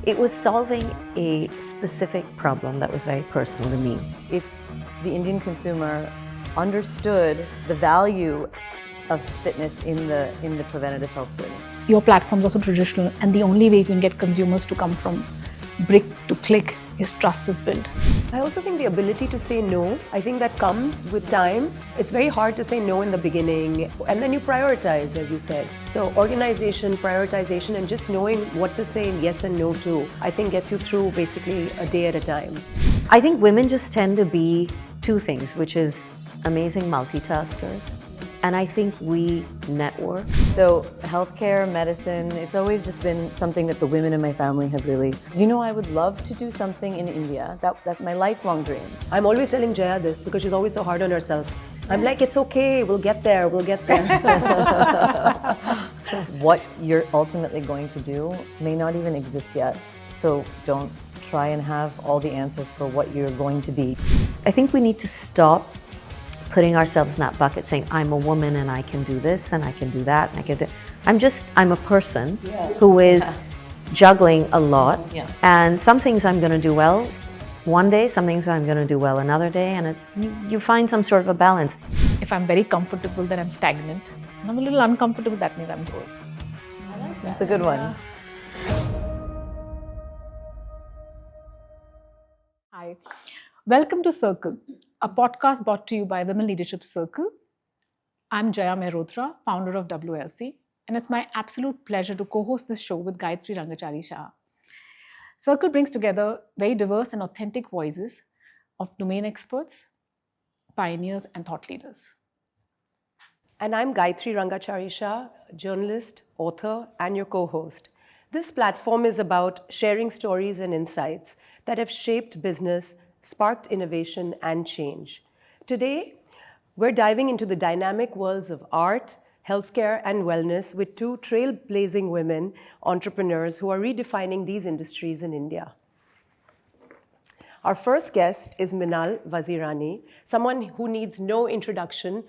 It was solving a specific problem that was very personal to me. If the Indian consumer understood the value of fitness in the preventative health journey. Your platforms are so traditional, and the only way you can get consumers to come from brick to click is trust is built. I also think the ability to say no, I think that comes with time. It's very hard to say no in the beginning, and then you prioritize, as you said. So organization, prioritization, and just knowing what to say yes and no to, I think gets you through basically a day at a time. I think women just tend to be two things, which is amazing multitaskers, and I think we network. So healthcare, medicine, it's always just been something that the women in my family have really, I would love to do something in India. That's my lifelong dream. I'm always telling Jaya this because she's always so hard on herself. I'm like, it's okay, we'll get there. What you're ultimately going to do may not even exist yet. So don't try and have all the answers for what you're going to be. I think we need to stop putting ourselves in that bucket saying, I'm a woman and I can do this and I can do that and I can do. I'm a person who is juggling a lot, and some things I'm going to do well one day, some things I'm going to do well another day, and you find some sort of a balance. If I'm very comfortable, then I'm stagnant. When I'm a little uncomfortable, that means I'm growing. That's a good one. Hi, welcome to Circle, a podcast brought to you by Women Leadership Circle. I'm Jaya Mehrotra, founder of WLC, and it's my absolute pleasure to co-host this show with Gayatri Rangachari Shah. Circle brings together very diverse and authentic voices of domain experts, pioneers, and thought leaders. And I'm Gayatri Rangachari Shah, journalist, author, and your co-host. This platform is about sharing stories and insights that have shaped business, sparked innovation, and change. Today, we're diving into the dynamic worlds of art, healthcare, and wellness with two trailblazing women entrepreneurs who are redefining these industries in India. Our first guest is Minal Vazirani, someone who needs no introduction,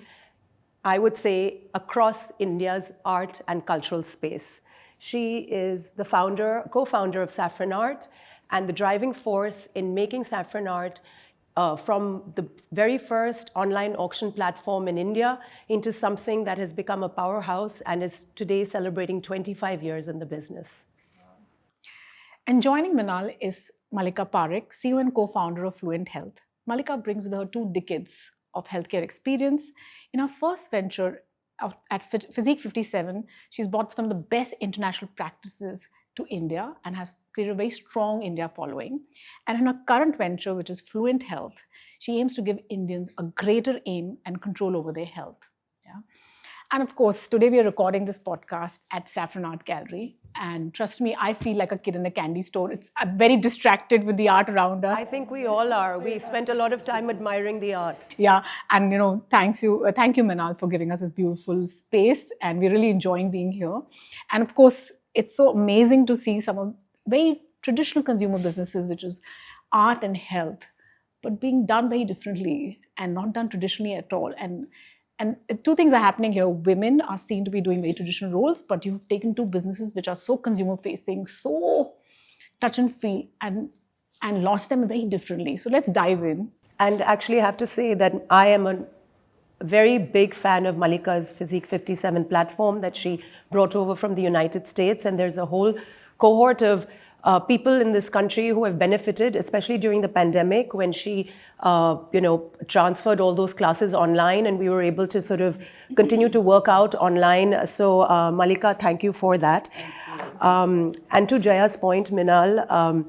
I would say, across India's art and cultural space. She is the co-founder of Saffron Art, and the driving force in making Saffron Art from the very first online auction platform in India into something that has become a powerhouse and is today celebrating 25 years in the business. And joining Minal is Malika Parekh, CEO and co-founder of Fluent Health. Malika brings with her 2 decades of healthcare experience. In her first venture at Physique 57, she's brought some of the best international practices to India and has created a very strong India following. And in her current venture, which is Fluent Health, she aims to give Indians a greater aim and control over their health. Yeah. And of course, today we are recording this podcast at Saffron Art Gallery. And trust me, I feel like a kid in a candy store. I'm very distracted with the art around us. I think we all are. We spent a lot of time admiring the art. Yeah, and thank you, Minal, for giving us this beautiful space. And we're really enjoying being here. And of course, it's so amazing to see some of very traditional consumer businesses, which is art and health, but being done very differently and not done traditionally at all. And 2 things are happening here. Women are seen to be doing very traditional roles, but you've taken 2 businesses which are so consumer-facing, so touch and feel, and launched them very differently. So let's dive in. And actually, I have to say that I am a very big fan of Malika's Physique 57 platform that she brought over from the United States. And there's a whole cohort of people in this country who have benefited, especially during the pandemic when she, transferred all those classes online, and we were able to sort of continue to work out online. So Malika, thank you for that. And to Jaya's point, Minal,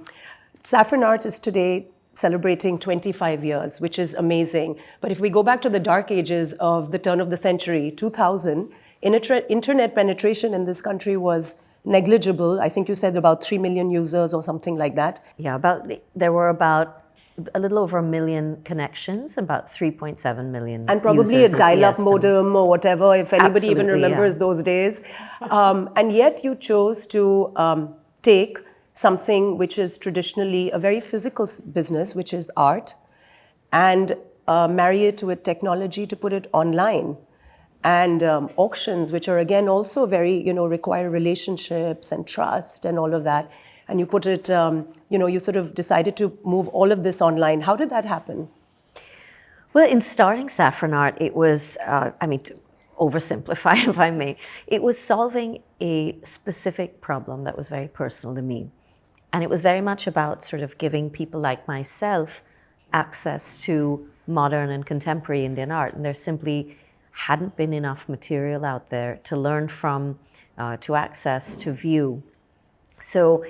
Saffron Art is today celebrating 25 years, which is amazing. But if we go back to the dark ages of the turn of the century, 2000, internet penetration in this country was negligible. I think you said about 3 million users or something like that. Yeah, there were about a little over 1 million connections, about 3.7 million and probably users a dial-up modem or whatever, if anybody even remembers those days. And yet you chose to take something which is traditionally a very physical business, which is art, and marry it with technology to put it online. And auctions, which are again also very, require relationships and trust and all of that. and you put it, you sort of decided to move all of this online. How did that happen? Well, in starting Saffron Art, it was, to oversimplify if I may, it was solving a specific problem that was very personal to me. And it was very much about sort of giving people like myself access to modern and contemporary Indian art. And there simply hadn't been enough material out there to learn from, to access, to view. So,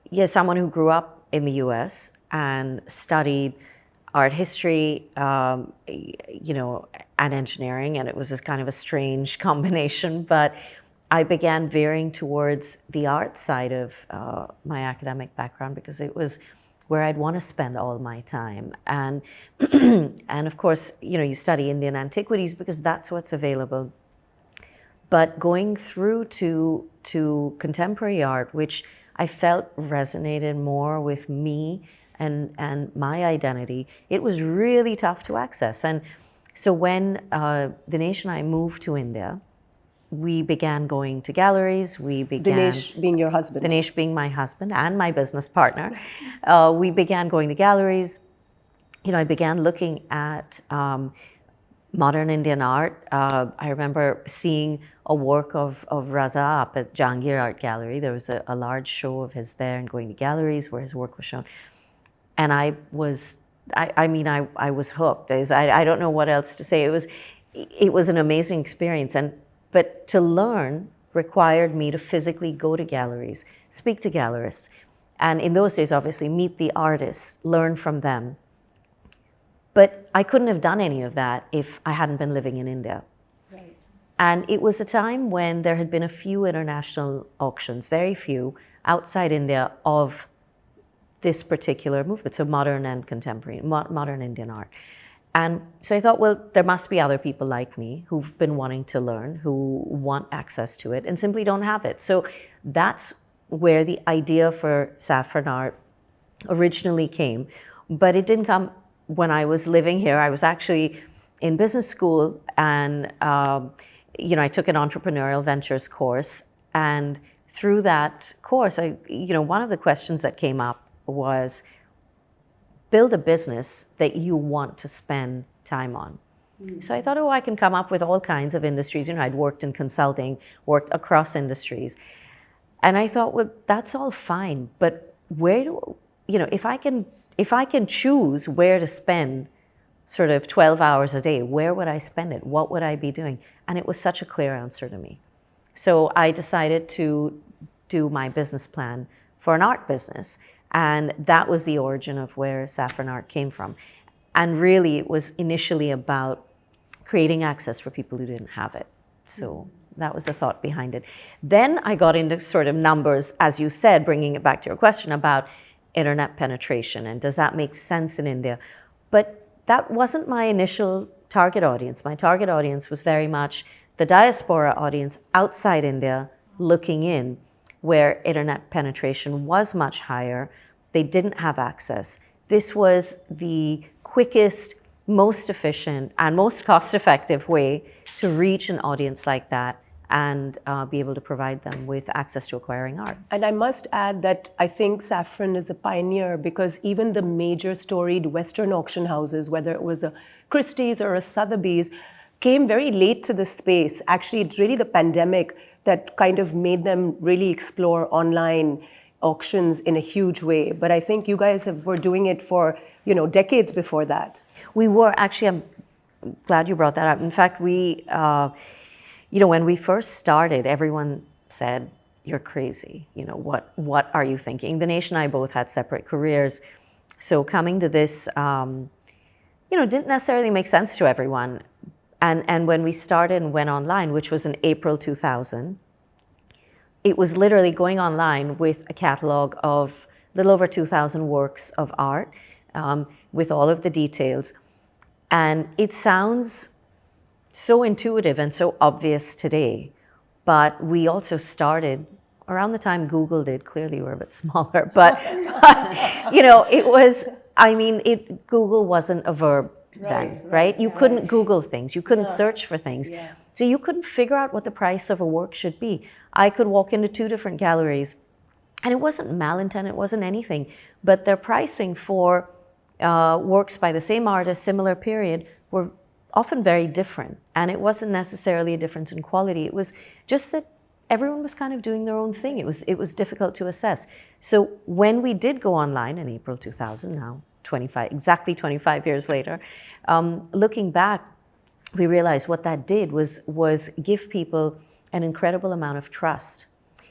yeah, someone who grew up in the US and studied art history, and engineering, and it was this kind of a strange combination, but I began veering towards the art side of my academic background because it was where I'd want to spend all my time. And, and of course, you study Indian antiquities because that's what's available. But going through to contemporary art, which I felt resonated more with me and my identity, it was really tough to access. And so when Dinesh and I moved to India, we began going to galleries. Dinesh being your husband. Dinesh being my husband and my business partner. We began going to galleries. I began looking at modern Indian art. I remember seeing a work of Raza up at Jahangir Art Gallery. There was a large show of his there, and going to galleries where his work was shown. And I was hooked. I don't know what else to say. It was an amazing experience. But to learn required me to physically go to galleries, speak to gallerists. And in those days, obviously, meet the artists, learn from them. But I couldn't have done any of that if I hadn't been living in India. Right. And it was a time when there had been a few international auctions, very few, outside India of this particular movement, so modern and contemporary, modern Indian art. And so I thought, well, there must be other people like me who've been wanting to learn, who want access to it and simply don't have it. So that's where the idea for Saffron Art originally came. But it didn't come when I was living here. I was actually in business school, and I took an entrepreneurial ventures course. And through that course, one of the questions that came up was, build a business that you want to spend time on. So I thought, I can come up with all kinds of industries. I'd worked in consulting, worked across industries. And I thought, well, that's all fine, but if I can choose where to spend sort of 12 hours a day, where would I spend it? What would I be doing? And it was such a clear answer to me. So I decided to do my business plan for an art business. And that was the origin of where Saffron Art came from. And really, it was initially about creating access for people who didn't have it. So that was the thought behind it. Then I got into sort of numbers, as you said, bringing it back to your question about internet penetration and does that make sense in India? But that wasn't my initial target audience. My target audience was very much the diaspora audience outside India looking in, where internet penetration was much higher. They didn't have access. This was the quickest, most efficient, and most cost-effective way to reach an audience like that and be able to provide them with access to acquiring art. And I must add that I think Saffron is a pioneer because even the major storied Western auction houses, whether it was a Christie's or a Sotheby's, came very late to the space. Actually, it's really the pandemic that kind of made them really explore online auctions in a huge way. But I think you guys were doing it for, decades before that. We were. Actually, I'm glad you brought that up. In fact, we, when we first started, everyone said, you're crazy. What are you thinking? Dinesh and I both had separate careers. So coming to this, didn't necessarily make sense to everyone. And when we started and went online, which was in April 2000, it was literally going online with a catalog of a little over 2,000 works of art with all of the details. And it sounds so intuitive and so obvious today, but we also started around the time Google did. Clearly we're a bit smaller, but it was, Google wasn't a verb then, right? You couldn't Google things, you couldn't search for things. Yeah. So you couldn't figure out what the price of a work should be. I could walk into 2 different galleries and it wasn't malintended, it wasn't anything, but their pricing for works by the same artist, similar period, were often very different. And it wasn't necessarily a difference in quality. It was just that everyone was kind of doing their own thing. It was difficult to assess. So when we did go online in April 2000, now exactly 25 years later, looking back, we realized what that did was give people an incredible amount of trust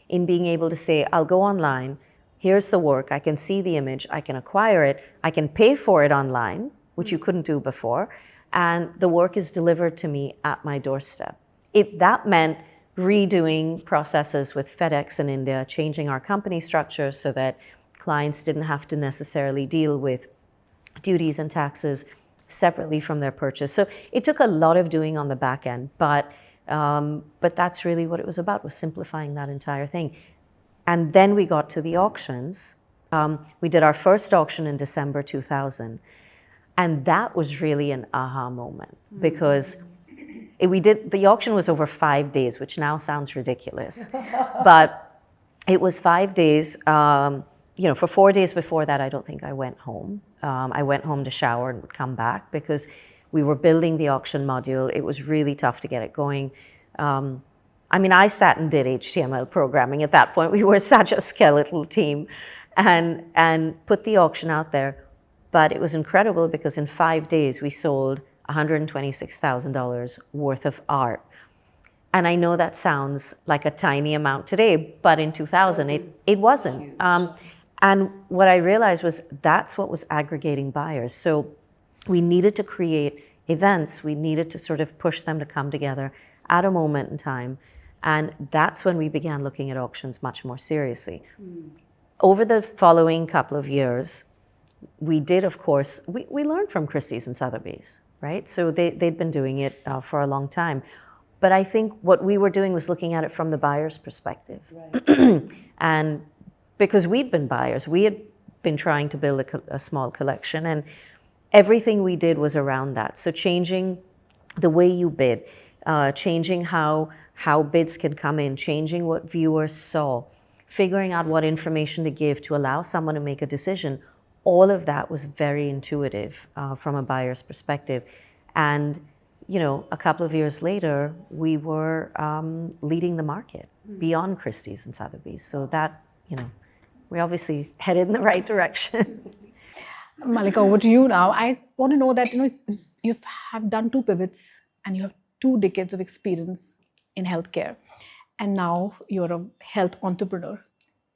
in being able to say, I'll go online, here's the work, I can see the image, I can acquire it, I can pay for it online, which you couldn't do before, and the work is delivered to me at my doorstep. If that meant redoing processes with FedEx in India, changing our company structure so that clients didn't have to necessarily deal with duties and taxes separately from their purchase. So it took a lot of doing on the back end, but that's really what it was about, was simplifying that entire thing. And then we got to the auctions. We did our first auction in December 2000. And that was really an aha moment, because the auction was over 5 days, which now sounds ridiculous. But it was 5 days. For 4 days before that, I don't think I went home. I went home to shower and would come back, because we were building the auction module. It was really tough to get it going. I sat and did HTML programming at that point. We were such a skeletal team, and put the auction out there. But it was incredible, because in 5 days we sold $126,000 worth of art. And I know that sounds like a tiny amount today, but in 2000 it wasn't. And what I realized was that's what was aggregating buyers. So we needed to create events. We needed to sort of push them to come together at a moment in time. And that's when we began looking at auctions much more seriously. Over the following couple of years, we did, of course, we learned from Christie's and Sotheby's, right? So they'd been doing it for a long time. But I think what we were doing was looking at it from the buyer's perspective. Right. And because we'd been buyers, we had been trying to build a small collection, and everything we did was around that. So changing the way you bid, changing how bids can come in, changing what viewers saw, figuring out what information to give to allow someone to make a decision. All of that was very intuitive from a buyer's perspective. And, a couple of years later, we were leading the market beyond Christie's and Sotheby's. So that, we obviously headed in the right direction. Malika, over to you now. I want to know that, you have done 2 pivots and you have 2 decades of experience in healthcare. And now you're a health entrepreneur.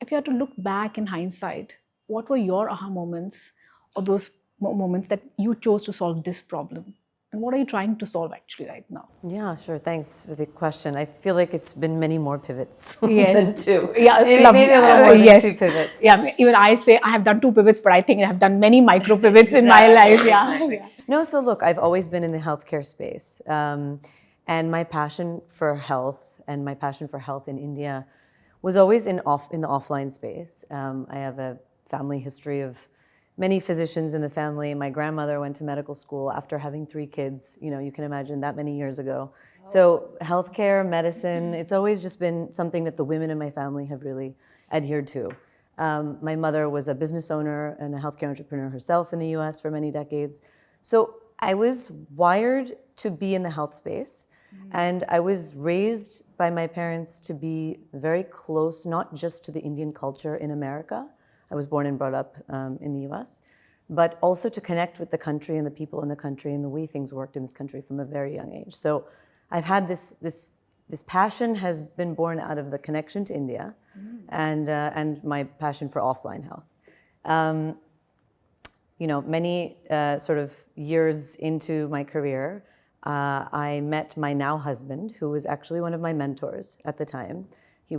If you had to look back in hindsight, what were your aha moments, or those moments that you chose to solve this problem? And what are you trying to solve actually right now? Yeah, sure. Thanks for the question. I feel like it's been many more pivots Yes. than 2. Yeah, maybe a little more than 2 pivots. Yeah, even I say I have done 2 pivots, but I think I have done many micro pivots in my life. Yeah. Exactly. No, so look, I've always been in the healthcare space. And my passion for health and my passion for health in India was always in the offline space. I have a family history of many physicians in the family. My grandmother went to medical school after having 3 kids. You can imagine that many years ago. So healthcare, medicine, it's always just been something that the women in my family have really adhered to. My mother was a business owner and a healthcare entrepreneur herself in the US for many decades. So I was wired to be in the health space. And I was raised by my parents to be very close, not just to the Indian culture in America. I was born and brought up in the US, but also to connect with the country and the people in the country and the way things worked in this country from a very young age. So I've had this passion has been born out of the connection to India and my passion for offline health. Many sort of years into my career, I met my now husband, who was actually one of my mentors at the time. We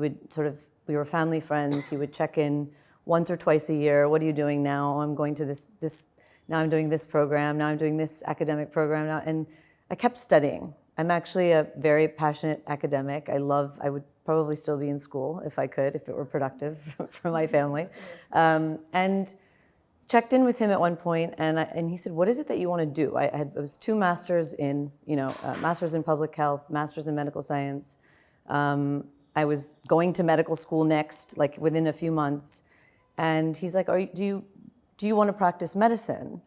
were family friends. He would check in once or twice a year. What are you doing now? I'm going to this now I'm doing this program. Now I'm doing this academic program now. And I kept studying. I'm actually a very passionate academic. I would probably still be in school if I could, if it were productive for my family. And checked in with him at one point, and he said, "What is it that you want to do?" It was 2 masters in, masters in public health, masters in medical science. I was going to medical school next, like within a few months. And he's like, do you want to practice medicine?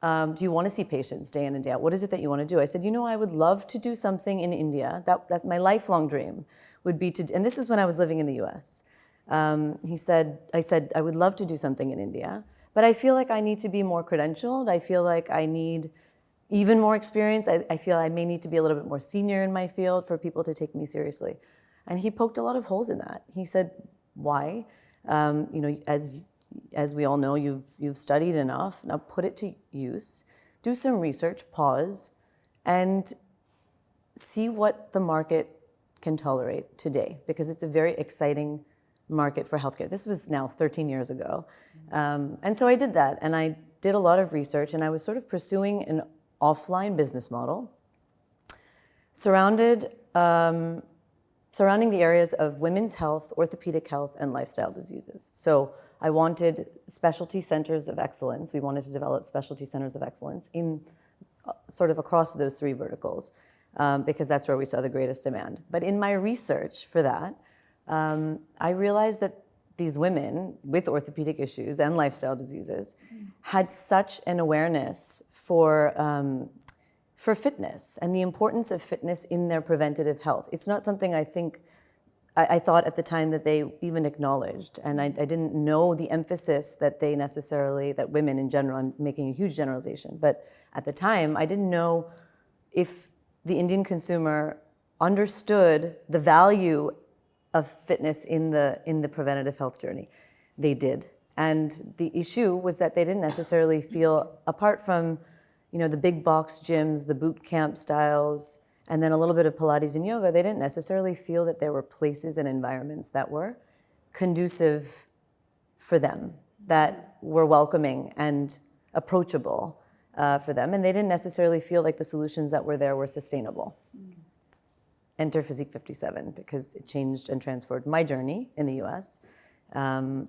Do you want to see patients day in and day out? What is it that you want to do? I said, I would love to do something in India. That my lifelong dream would be to, and this is when I was living in the US. I said, I would love to do something in India, but I feel like I need to be more credentialed. I feel like I need even more experience. I feel I may need to be a little bit more senior in my field for people to take me seriously. And he poked a lot of holes in that. He said, why? As we all know, you've studied enough. Now put it to use. Do some research, pause, and see what the market can tolerate today, because it's a very exciting market for healthcare. This was now 13 years ago. And so I did that, and I did a lot of research, and I was sort of pursuing an offline business model surrounding the areas of women's health, orthopedic health, and lifestyle diseases. So I wanted specialty centers of excellence. We wanted to develop specialty centers of excellence in sort of across those three verticals, because that's where we saw the greatest demand. But in my research for that, I realized that these women with orthopedic issues and lifestyle diseases had such an awareness for fitness and the importance of fitness in their preventative health. It's not something I thought at the time that they even acknowledged, and I didn't know the emphasis that that women in general, I'm making a huge generalization, but at the time I didn't know if the Indian consumer understood the value of fitness in the preventative health journey. They did. And the issue was that they didn't necessarily feel, apart from the big box gyms, the boot camp styles, and then a little bit of Pilates and yoga, they didn't necessarily feel that there were places and environments that were conducive for them, that were welcoming and approachable for them. And they didn't necessarily feel like the solutions that were there were sustainable. Enter Physique 57, because it changed and transformed my journey in the US. And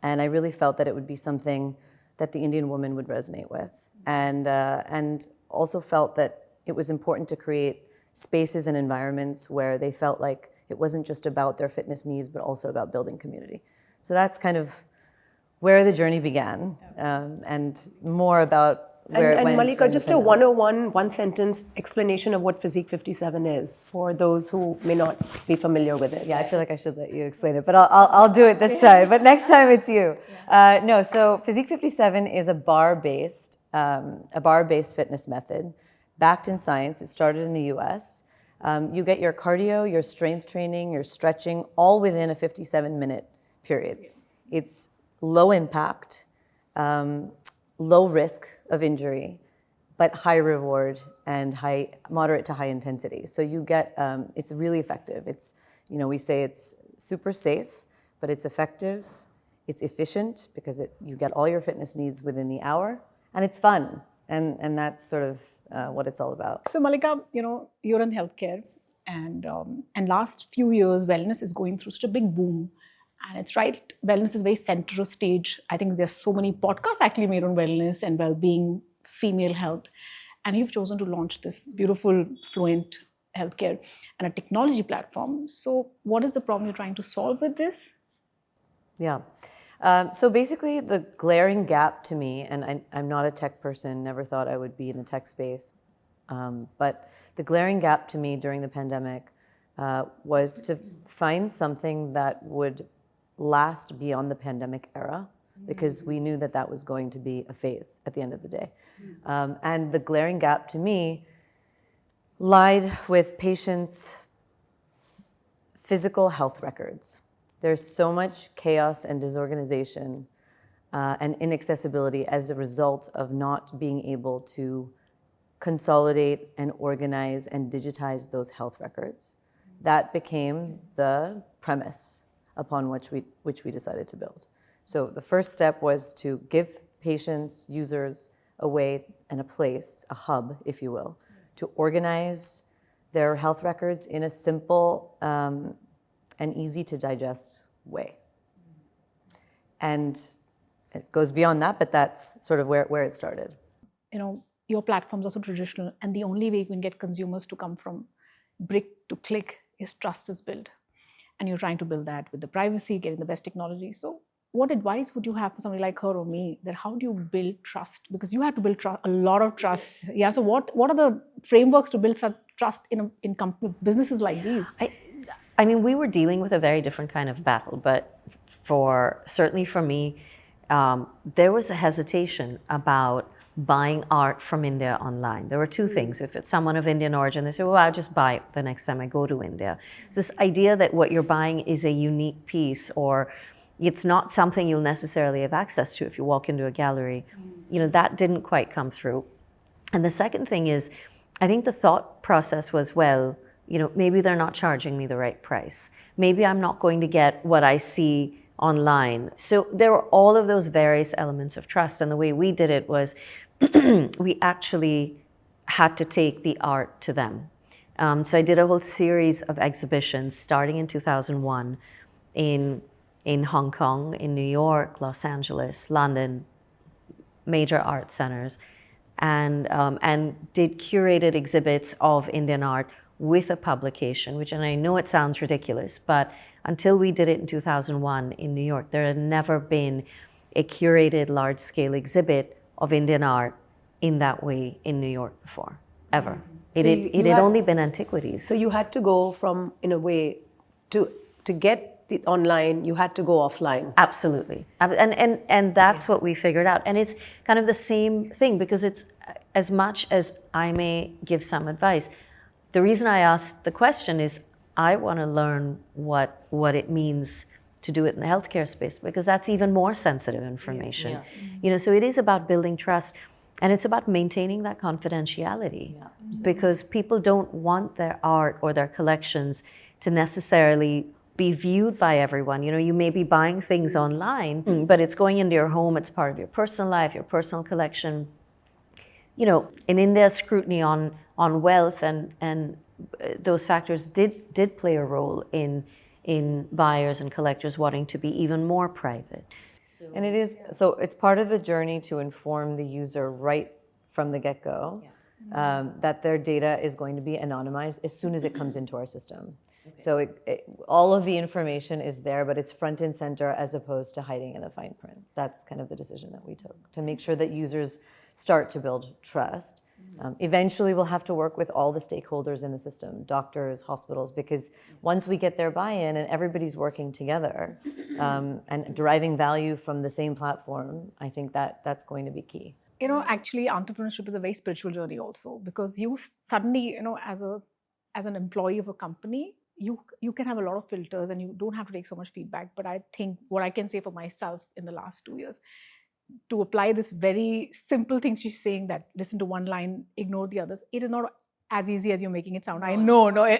I really felt that it would be something that the Indian woman would resonate with. And also felt that it was important to create spaces and environments where they felt like it wasn't just about their fitness needs, but also about building community. So that's kind of where the journey began, and more about where it went. Malika, just a 101, one-sentence explanation of what Physique 57 is for those who may not be familiar with it. Yeah, I feel like I should let you explain it, but I'll do it this time. But next time it's you. No, so Physique 57 is a bar-based fitness method, backed in science. It started in the US. You get your cardio, your strength training, your stretching, all within a 57-minute period. It's low impact, low risk of injury, but high reward and moderate to high intensity. So you get, it's really effective. It's, we say it's super safe, but it's effective, it's efficient, because you get all your fitness needs within the hour, and it's fun. And that's sort of what it's all about. So Malika, you're in healthcare, and last few years, wellness is going through such a big boom. And it's right, wellness is very center stage. I think there's so many podcasts actually made on wellness and well-being, female health. And you've chosen to launch this beautiful, Fluent Healthcare and a technology platform. So what is the problem you're trying to solve with this? Yeah. So basically the glaring gap to me, and I'm not a tech person, never thought I would be in the tech space, but the glaring gap to me during the pandemic was to find something that would last beyond the pandemic era, because we knew that was going to be a phase at the end of the day. And the glaring gap to me lied with patients' physical health records. There's so much chaos and disorganization and inaccessibility as a result of not being able to consolidate and organize and digitize those health records. That became the premise upon which we decided to build. So the first step was to give patients, users, a way and a place, a hub, if you will, to organize their health records in a simple and easy to digest way. And it goes beyond that, but that's sort of where it started. Your platforms are so traditional, and the only way you can get consumers to come from brick to click is trust is built. and you're trying to build that with the privacy, getting the best technology. So what advice would you have for somebody like her or me, that how do you build trust? Because you have to build a lot of trust. Yeah. So what are the frameworks to build such trust in businesses like these? I mean, we were dealing with a very different kind of battle, but certainly for me, there was a hesitation about buying art from India online. There were two things. If it's someone of Indian origin, they say, well, I'll just buy it the next time I go to India. It's this idea that what you're buying is a unique piece, or it's not something you'll necessarily have access to if you walk into a gallery. That didn't quite come through. And the second thing is, I think the thought process was, well, maybe they're not charging me the right price. Maybe I'm not going to get what I see online. So there were all of those various elements of trust. And the way we did it was we actually had to take the art to them. So I did a whole series of exhibitions starting in 2001 in Hong Kong, in New York, Los Angeles, London, major art centers, and did curated exhibits of Indian art with a publication, which, and I know it sounds ridiculous, but until we did it in 2001 in New York, there had never been a curated large-scale exhibit of Indian art in that way in New York before, ever. It had only been antiquities. So you had to go from, in a way, to get the online, you had to go offline. Absolutely. And that's what we figured out. And it's kind of the same thing, because it's, as much as I may give some advice, the reason I asked the question is I want to learn what it means to do it in the healthcare space, because that's even more sensitive information. So it is about building trust, and it's about maintaining that confidentiality, because people don't want their art or their collections to necessarily be viewed by everyone. You may be buying things online, but it's going into your home, it's part of your personal life, your personal collection. In India, scrutiny on wealth and those factors did play a role in buyers and collectors wanting to be even more private. And it's part of the journey to inform the user right from the get-go that their data is going to be anonymized as soon as it comes into our system. So all of the information is there, but it's front and center as opposed to hiding in the fine print. That's kind of the decision that we took, to make sure that users start to build trust. Eventually, we'll have to work with all the stakeholders in the system, doctors, hospitals, because once we get their buy-in and everybody's working together and deriving value from the same platform, I think that's going to be key. Actually, entrepreneurship is a very spiritual journey also, because you suddenly, as an employee of a company, you can have a lot of filters and you don't have to take so much feedback. But I think what I can say for myself in the last 2 years, to apply this very simple thing she's saying, that listen to one line, ignore the others, it is not as easy as you're making it sound.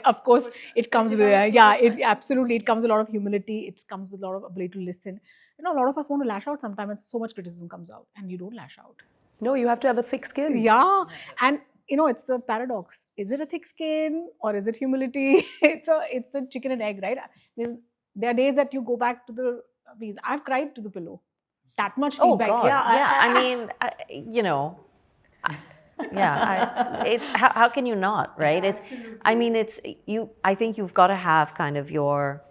Of course, it comes with, it comes with a lot of humility. It comes with a lot of ability to listen. A lot of us want to lash out sometimes, and so much criticism comes out, and you don't lash out. No, you have to have a thick skin. Yeah, and it's a paradox. Is it a thick skin or is it humility? It's a chicken and egg, right? There are days that you go back to the bees. I've cried to the pillow. That much feedback. Oh God. It's how can you not, right? I think you've got to have kind of your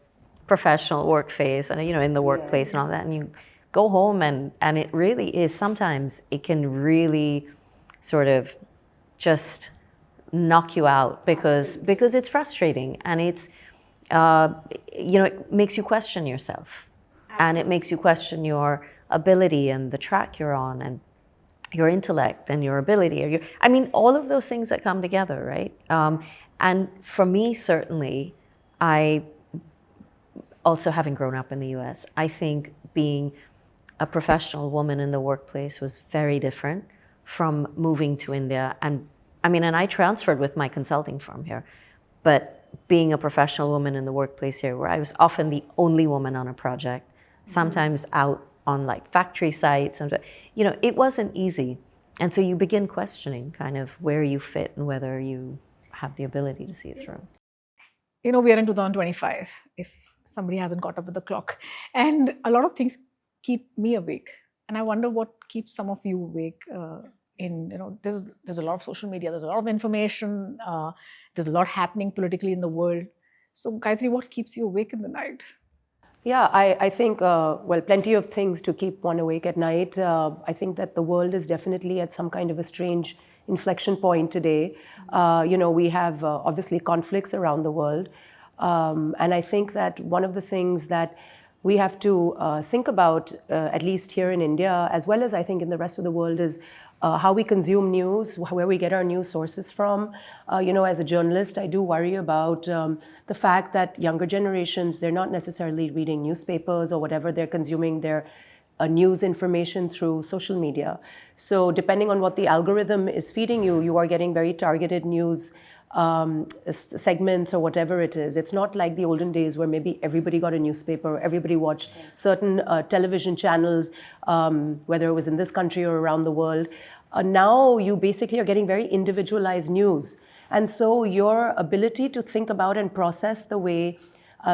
professional work phase and in the workplace and all that, and you go home and it really is, sometimes it can really sort of just knock you out because it's frustrating, and it's it makes you question yourself. And it makes you question your ability and the track you're on, and your intellect and your ability, all of those things that come together, right? And for me, certainly, I also, having grown up in the US, I think being a professional woman in the workplace was very different from moving to India. And I transferred with my consulting firm here, but being a professional woman in the workplace here, where I was often the only woman on a project, sometimes out on factory sites, and it wasn't easy. And so you begin questioning kind of where you fit and whether you have the ability to see it through. We are in 2025, if somebody hasn't caught up with the clock. And a lot of things keep me awake. And I wonder what keeps some of you awake. There's a lot of social media, there's a lot of information, there's a lot happening politically in the world. So, Gayatri, what keeps you awake in the night? Yeah, I think, well, plenty of things to keep one awake at night. I think that the world is definitely at some kind of a strange inflection point today. We have obviously conflicts around the world. And I think that one of the things that we have to think about, at least here in India, as well as I think in the rest of the world, is how we consume news, where we get our news sources from. As a journalist, I do worry about the fact that younger generations, they're not necessarily reading newspapers or whatever, they're consuming their news information through social media. So depending on what the algorithm is feeding you, you are getting very targeted news segments or whatever it is. It's not like the olden days where maybe everybody got a newspaper, everybody watched certain television channels, whether it was in this country or around the world. Now you basically are getting very individualized news. And so your ability to think about and process the way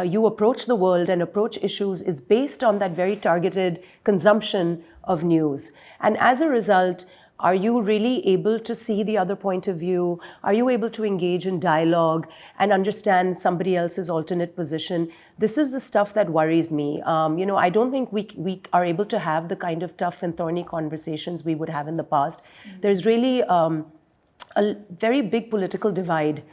you approach the world and approach issues is based on that very targeted consumption of news. And as a result, are you really able to see the other point of view? Are you able to engage in dialogue and understand somebody else's alternate position? This is the stuff that worries me. I don't think we are able to have the kind of tough and thorny conversations we would have in the past. There's really a very big political divide.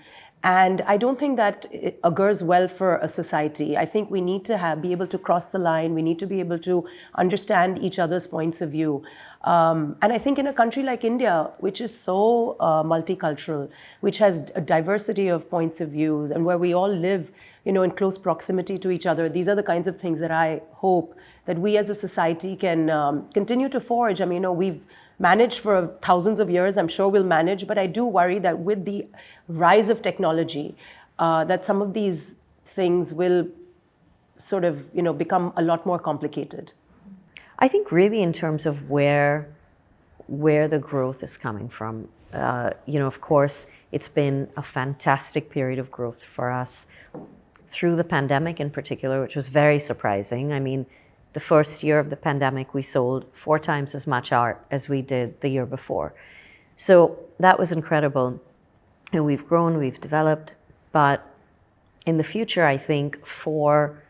And I don't think that it augurs well for a society. I think we need to be able to cross the line. We need to be able to understand each other's points of view. And I think in a country like India, which is so multicultural, which has a diversity of points of views, and where we all live, in close proximity to each other, these are the kinds of things that I hope that we as a society can continue to forge. I mean, we've managed for thousands of years. I'm sure we'll manage, but I do worry that with the rise of technology, that some of these things will sort of, become a lot more complicated. I think really in terms of where the growth is coming from, of course, it's been a fantastic period of growth for us through the pandemic in particular, which was very surprising. I mean, the first year of the pandemic, we sold 4 times as much art as we did the year before. So that was incredible. And we've grown, we've developed, but in the future, I think for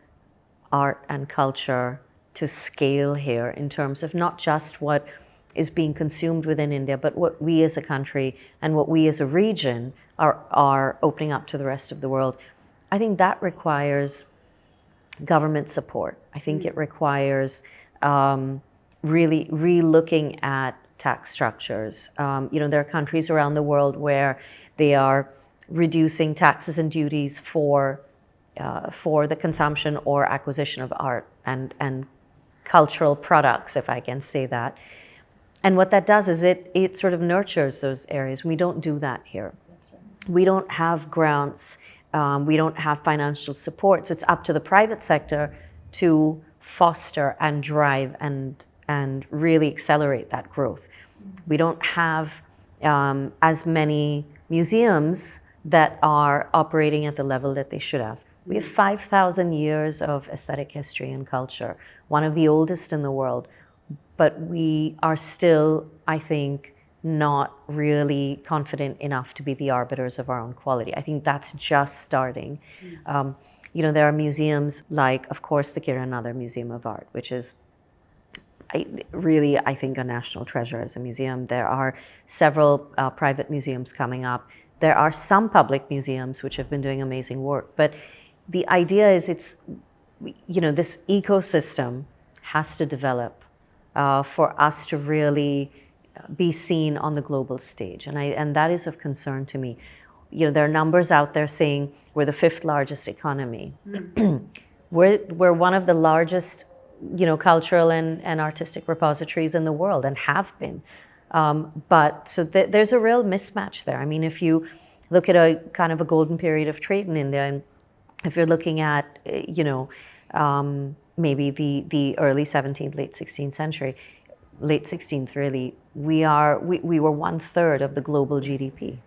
art and culture to scale here in terms of not just what is being consumed within India, but what we as a country and what we as a region are opening up to the rest of the world, I think that requires government support. I think it requires really re-looking at tax structures. There are countries around the world where they are reducing taxes and duties for the consumption or acquisition of art and cultural products, if I can say that. And what that does is it sort of nurtures those areas. We don't do that here. We don't have grants. We don't have financial support. So it's up to the private sector to foster and drive and really accelerate that growth. We don't have as many museums that are operating at the level that they should have. We have 5,000 years of aesthetic history and culture, one of the oldest in the world, but we are still, I think, not really confident enough to be the arbiters of our own quality. I think that's just starting. There are museums like, of course, the Kiran Nathar Museum of Art, which is really, I think, a national treasure as a museum. There are several private museums coming up. There are some public museums which have been doing amazing work. But the idea is this ecosystem has to develop for us to really be seen on the global stage. And that is of concern to me. There are numbers out there saying we're the 5th largest economy. We're one of the largest, cultural and artistic repositories in the world and have been. But so there's a real mismatch there. I mean, if you look at a kind of a golden period of trade in India, and if you're looking at, maybe the early 17th, late 16th century, late 16th really, we were 1/3 of the global GDP.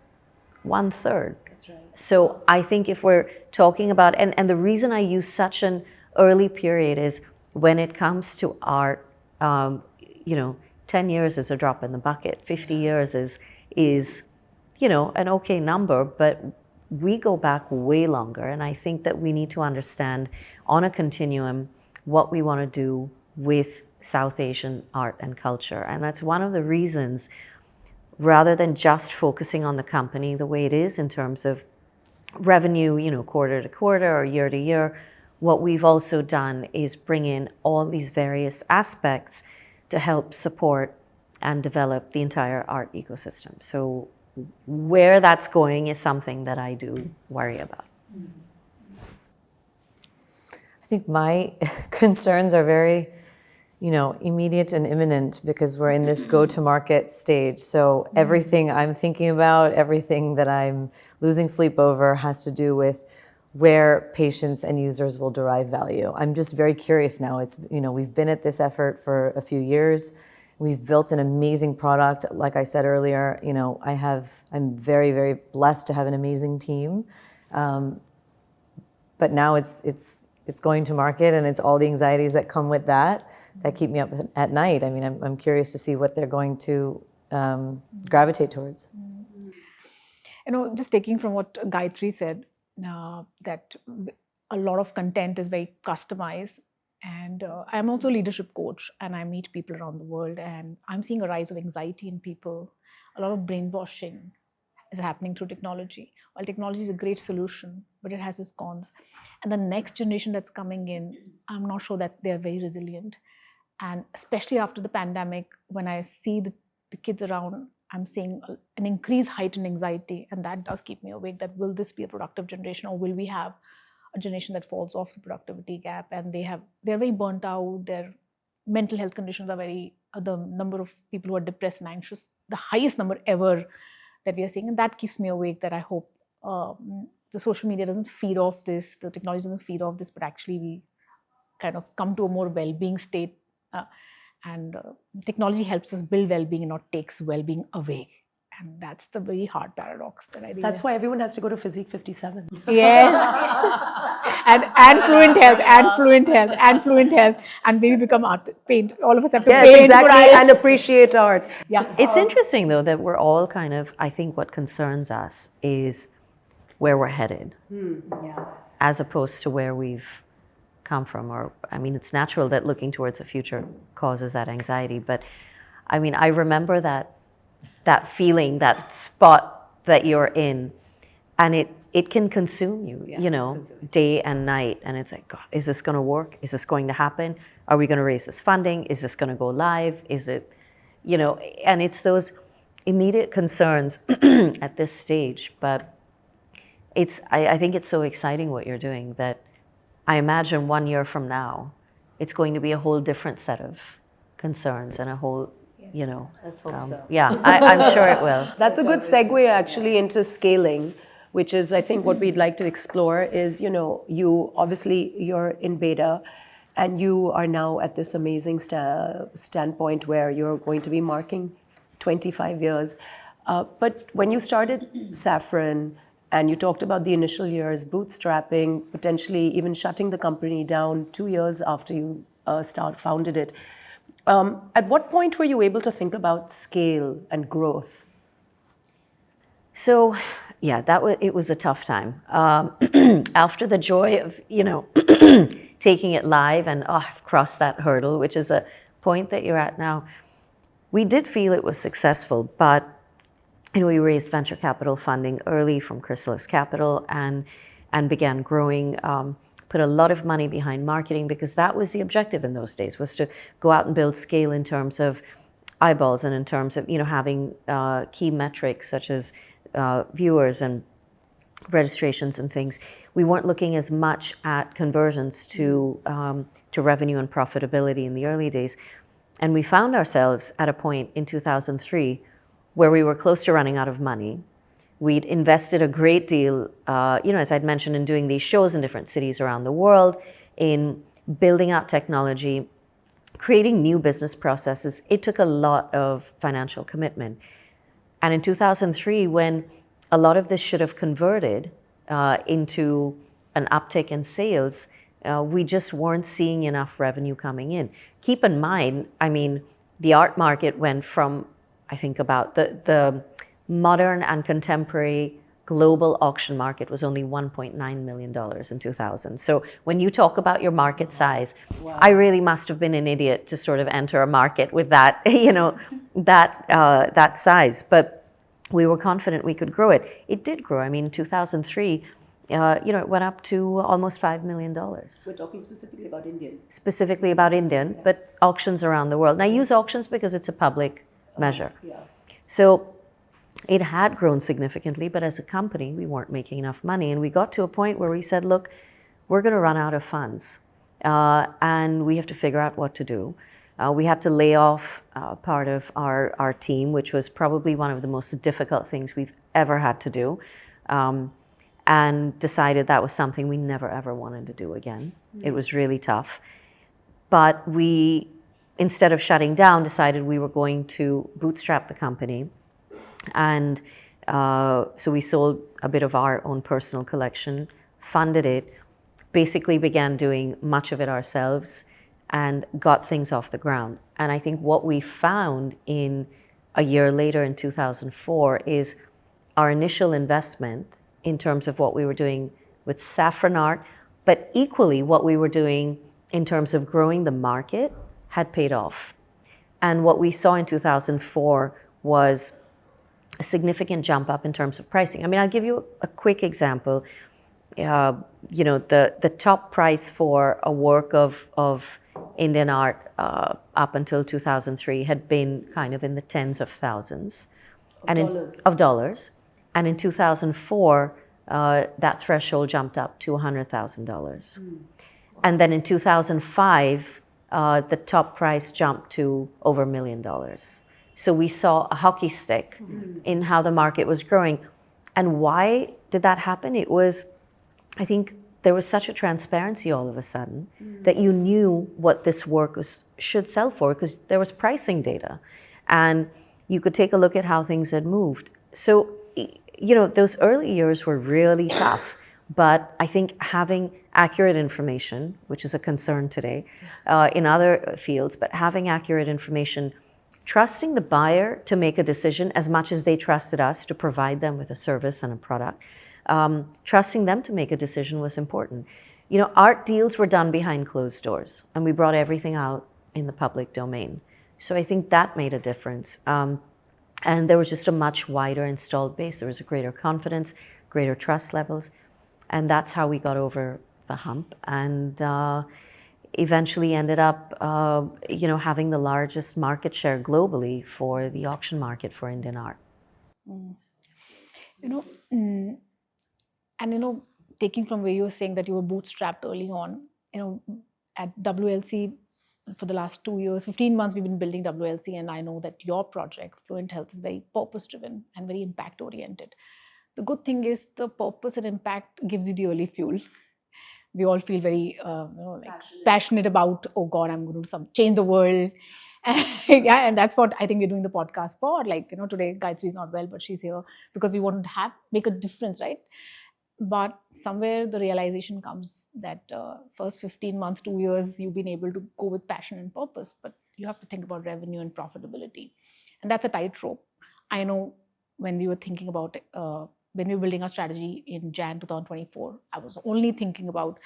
1/3. That's right. So I think if we're talking about, and the reason I use such an early period is when it comes to art, 10 years is a drop in the bucket. 50 years is an okay number, but we go back way longer, and I think that we need to understand on a continuum what we want to do with South Asian art and culture. And that's one of the reasons, rather than just focusing on the company the way it is in terms of revenue, quarter to quarter or year to year, what we've also done is bring in all these various aspects to help support and develop the entire art ecosystem. So where that's going is something that I do worry about. I think my concerns are very, immediate and imminent because we're in this go-to-market stage. So everything I'm thinking about, everything that I'm losing sleep over has to do with where patients and users will derive value. I'm just very curious now. We've been at this effort for a few years. We've built an amazing product. Like I said earlier, I'm very, very blessed to have an amazing team. But now it's going to market, and it's all the anxieties that come with that keep me up at night. I mean, I'm curious to see what they're going to gravitate towards. Just taking from what Gayatri said, that a lot of content is very customized. And I'm also a leadership coach, and I meet people around the world, and I'm seeing a rise of anxiety in people. A lot of brainwashing is happening through technology. While technology is a great solution, but it has its cons. And the next generation that's coming in, I'm not sure that they're very resilient. And especially after the pandemic, when I see the kids around, I'm seeing an increased heightened anxiety, and that does keep me awake. That will this be a productive generation, or will we have a generation that falls off the productivity gap? And they're very burnt out. Their mental health conditions are the number of people who are depressed and anxious, the highest number ever that we are seeing. And that keeps me awake, that I hope the social media doesn't feed off this, the technology doesn't feed off this, but actually we kind of come to a more well-being state. And technology helps us build well-being and not takes well-being away. And that's the very hard paradox that I think. That's why everyone has to go to Physique 57. Yes. and fluent health, and maybe become paint. All of us have to paint. Yes, exactly, and appreciate art. Yeah. It's interesting, though, that we're all I think what concerns us is where we're headed, as opposed to where we've come from. It's natural that looking towards the future causes that anxiety. But I remember that feeling, that spot that you're in, and it can consume you, day and night. And it's like, God, is this going to work? Is this going to happen? Are we going to raise this funding? Is this going to go live? Is it, and it's those immediate concerns at this stage. But I think it's so exciting what you're doing, that I imagine 1 year from now, it's going to be a whole different set of concerns and a whole, Let's hope so. Yeah, I'm sure it will. That's a good segue actually into scaling, which is, I think, what we'd like to explore is, you're in beta, and you are now at this amazing standpoint where you're going to be marking 25 years. But when you started Saffron, and you talked about the initial years, bootstrapping, potentially even shutting the company down 2 years after you founded it. At what point were you able to think about scale and growth? So, yeah, it was a tough time. After the joy of, taking it live and I've crossed that hurdle, which is a point that you're at now, we did feel it was successful, but we raised venture capital funding early from Chrysalis Capital and began growing, put a lot of money behind marketing, because that was the objective in those days, was to go out and build scale in terms of eyeballs and in terms of, having key metrics such as viewers and registrations and things. We weren't looking as much at conversions to revenue and profitability in the early days. And we found ourselves at a point in 2003 where we were close to running out of money. We'd invested a great deal, as I'd mentioned, in doing these shows in different cities around the world, in building out technology, creating new business processes. It took a lot of financial commitment. And in 2003, when a lot of this should have converted into an uptick in sales, we just weren't seeing enough revenue coming in. Keep in mind, the art market went from, I think, about the modern and contemporary global auction market was only $1.9 million in 2000. So when you talk about your market size, I really must have been an idiot to sort of enter a market with that, that size. But we were confident we could grow it. It did grow. I mean, in 2003, it went up to almost $5 million. We're talking specifically about Indian. Specifically about Indian, but auctions around the world. And I use auctions because it's a public measure. Yeah. So it had grown significantly, but as a company, we weren't making enough money. And we got to a point where we said, look, we're going to run out of funds, and we have to figure out what to do. We had to lay off part of our team, which was probably one of the most difficult things we've ever had to do, and decided that was something we never, ever wanted to do again. It was really tough. But we, instead of shutting down, decided we were going to bootstrap the company. And so we sold a bit of our own personal collection, funded it, basically began doing much of it ourselves, and got things off the ground. And I think what we found in a year later in 2004 is our initial investment in terms of what we were doing with saffron art, but equally what we were doing in terms of growing the market had paid off. And what we saw in 2004 was a significant jump up in terms of pricing. I mean, I'll give you a quick example. The top price for a work of Indian art up until 2003 had been kind of in the tens of thousands of dollars. And in 2004, that threshold jumped up to $100,000. And then in 2005, the top price jumped to over $1 million. So we saw a hockey stick in how the market was growing. And why did that happen? It was, I think, there was such a transparency all of a sudden that you knew what this work should sell for because there was pricing data. And you could take a look at how things had moved. So, those early years were really tough. But I think having accurate information, which is a concern today in other fields, but having accurate information, trusting the buyer to make a decision as much as they trusted us to provide them with a service and a product, trusting them to make a decision was important. Art deals were done behind closed doors, and we brought everything out in the public domain. So I think that made a difference. And there was just a much wider installed base. There was a greater confidence, greater trust levels. And that's how we got over the hump and eventually ended up, having the largest market share globally for the auction market for Indian art. Taking from where you were saying that you were bootstrapped early on, at WLC for the last 2 years, 15 months, we've been building WLC, and I know that your project, Fluent Health, is very purpose-driven and very impact-oriented. The good thing is the purpose and impact gives you the early fuel. We all feel very passionate about, oh God, I'm going to change the world. And that's what I think we're doing the podcast for. Today Gayatri is not well, but she's here because we want to make a difference, right? But somewhere the realization comes that first 15 months, 2 years, you've been able to go with passion and purpose, but you have to think about revenue and profitability. And that's a tightrope. I know when we were thinking about when we were building our strategy in Jan 2024, I was only thinking about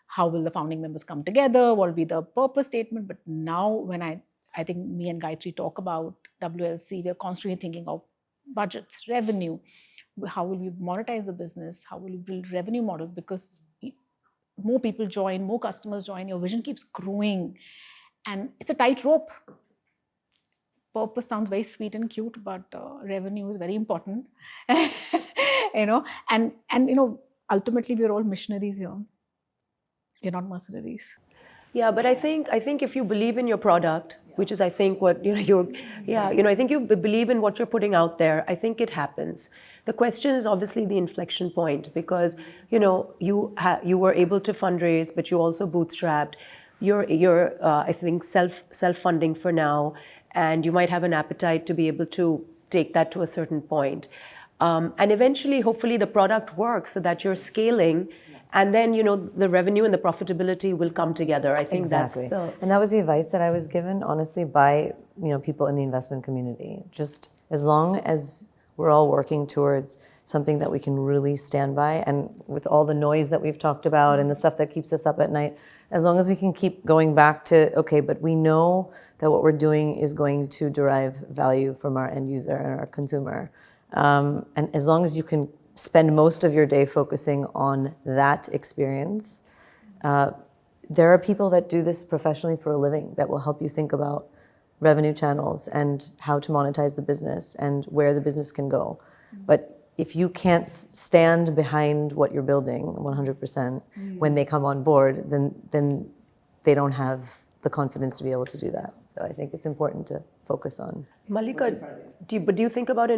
how will the founding members come together, what will be the purpose statement. But now when I think me and Gayatri talk about WLC, we're constantly thinking of budgets, revenue, how will we monetize the business, how will we build revenue models, because more people join, more customers join, your vision keeps growing. And it's a tightrope. Purpose sounds very sweet and cute, but revenue is very important. And ultimately we're all missionaries here. You're not mercenaries. Yeah, but I think if you believe in your product, which is I think what I think you believe in what you're putting out there, I think it happens. The question is obviously the inflection point, because you were able to fundraise, but you also bootstrapped. You're I think self-funding for now, and you might have an appetite to be able to take that to a certain point. And eventually, hopefully, the product works so that you're scaling, and then the revenue and the profitability will come together. I think exactly. And that was the advice that I was given, honestly, by people in the investment community. Just as long as we're all working towards something that we can really stand by. And with all the noise that we've talked about and the stuff that keeps us up at night, as long as we can keep going back to, okay, but we know that what we're doing is going to derive value from our end user and our consumer. And as long as you can spend most of your day focusing on that experience, there are people that do this professionally for a living that will help you think about revenue channels and how to monetize the business and where the business can go. But if you can't stand behind what you're building 100% when they come on board, then they don't have the confidence to be able to do that. So I think it's important to focus on. Malika, do you think about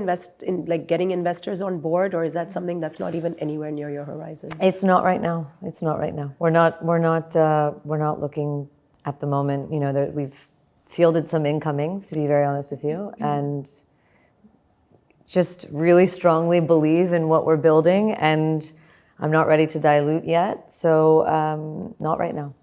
getting investors on board, or is that something that's not even anywhere near your horizon? It's not right now. It's not right now. We're not looking at the moment. You know, we've fielded some incomings, to be very honest with you, and just really strongly believe in what we're building. And I'm not ready to dilute yet, so not right now.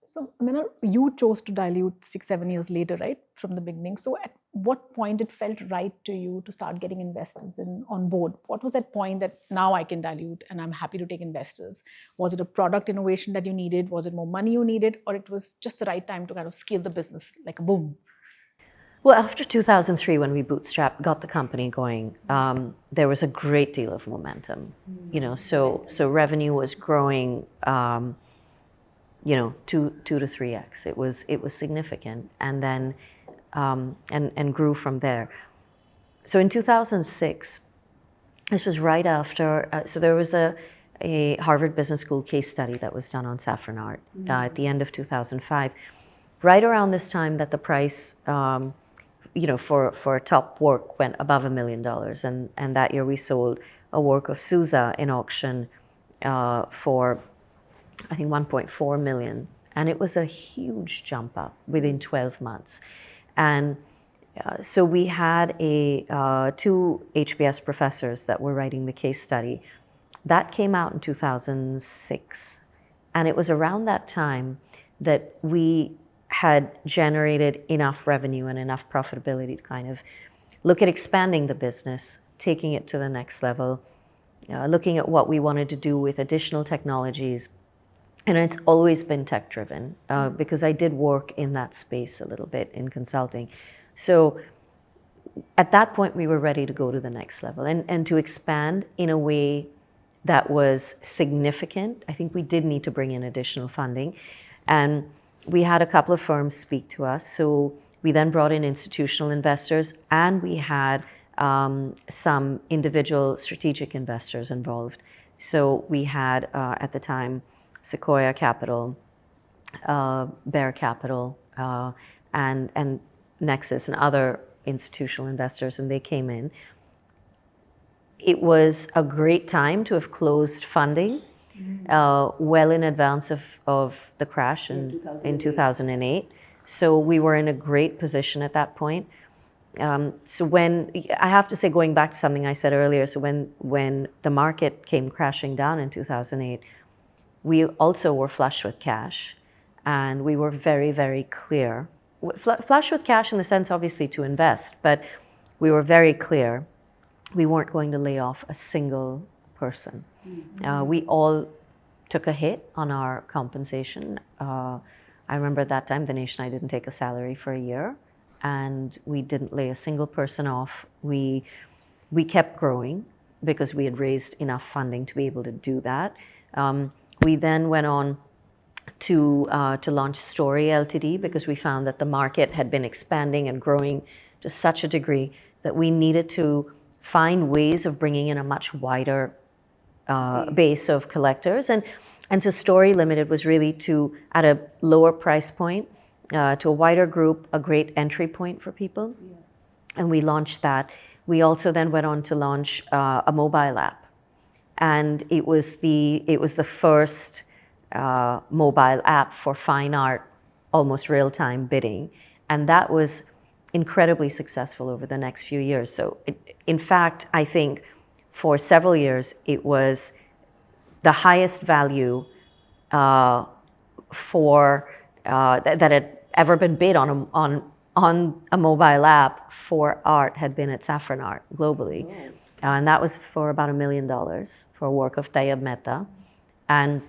So, Minal, you chose to dilute 6-7 years later, right, from the beginning. So, at what point it felt right to you to start getting investors on board? What was that point that now I can dilute and I'm happy to take investors? Was it a product innovation that you needed? Was it more money you needed? Or it was just the right time to kind of scale the business like a boom? Well, after 2003, when we got the company going, there was a great deal of momentum. You know, so revenue was growing. You know, 2 to 3x. It was significant, and then and grew from there. So in 2006, this was right after. So there was a Harvard Business School case study that was done on saffron art at the end of 2005. Right around this time that the price, you know, for top work went above $1 million, and that year we sold a work of Sousa in auction for, I think, 1.4 million. And it was a huge jump up within 12 months. And so we had two HBS professors that were writing the case study. That came out in 2006. And it was around that time that we had generated enough revenue and enough profitability to kind of look at expanding the business, taking it to the next level, looking at what we wanted to do with additional technologies. And it's always been tech-driven because I did work in that space a little bit in consulting. So at that point, we were ready to go to the next level and to expand in a way that was significant. I think we did need to bring in additional funding. And we had a couple of firms speak to us. So we then brought in institutional investors, and we had some individual strategic investors involved. So we had, at the time, Sequoia Capital, Bear Capital, and Nexus and other institutional investors, and they came in. It was a great time to have closed funding well in advance of the crash in 2008. So we were in a great position at that point. So when, I have to say, going back to something I said earlier, so when the market came crashing down in 2008, we also were flush with cash, and we were very, very clear. Flush with cash in the sense, obviously, to invest, but we were very clear we weren't going to lay off a single person. We all took a hit on our compensation. I remember at that time, Dinesh and I didn't take a salary for a year, and we didn't lay a single person off. We kept growing because we had raised enough funding to be able to do that. We then went on to launch Story Ltd because we found that the market had been expanding and growing to such a degree that we needed to find ways of bringing in a much wider base of collectors. And so Story Limited was really to, at a lower price point, to a wider group, a great entry point for people. Yeah. And we launched that. We also then went on to launch a mobile app. And it was the first mobile app for fine art, almost real-time bidding. And that was incredibly successful over the next few years. So in fact, I think for several years, it was the highest value for that had ever been bid on on a mobile app for art had been at Saffron Art globally. And that was for about $1 million for a work of Tayyab Mehta. And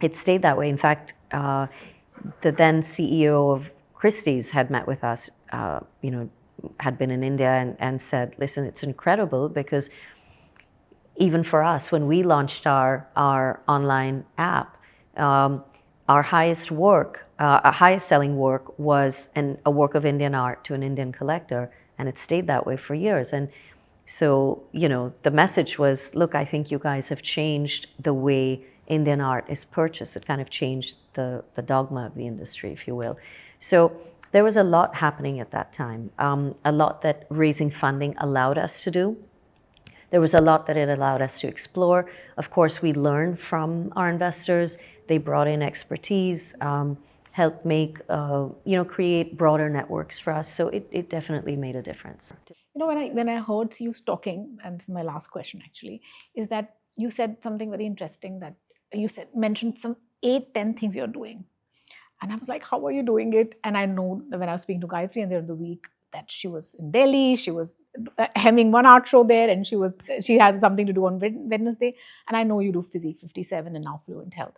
it stayed that way. In fact, the then CEO of Christie's had met with us, had been in India and said, listen, it's incredible because even for us, when we launched our online app, our highest selling work was a work of Indian art to an Indian collector, and it stayed that way for years. And so, the message was, look, I think you guys have changed the way Indian art is purchased. It kind of changed the dogma of the industry, if you will. So there was a lot happening at that time, a lot that raising funding allowed us to do. There was a lot that it allowed us to explore. Of course, we learned from our investors. They brought in expertise, helped make, create broader networks for us. So it definitely made a difference. When I heard you talking, and this is my last question actually, is that you said something very interesting, that you mentioned some 8-10 things you're doing. And I was like, how are you doing it? And I know that when I was speaking to Gayatri at the end of the week, that she was in Delhi, she was hemming one art show there, and she has something to do on Wednesday. And I know you do Physique 57 and now Fluent Health.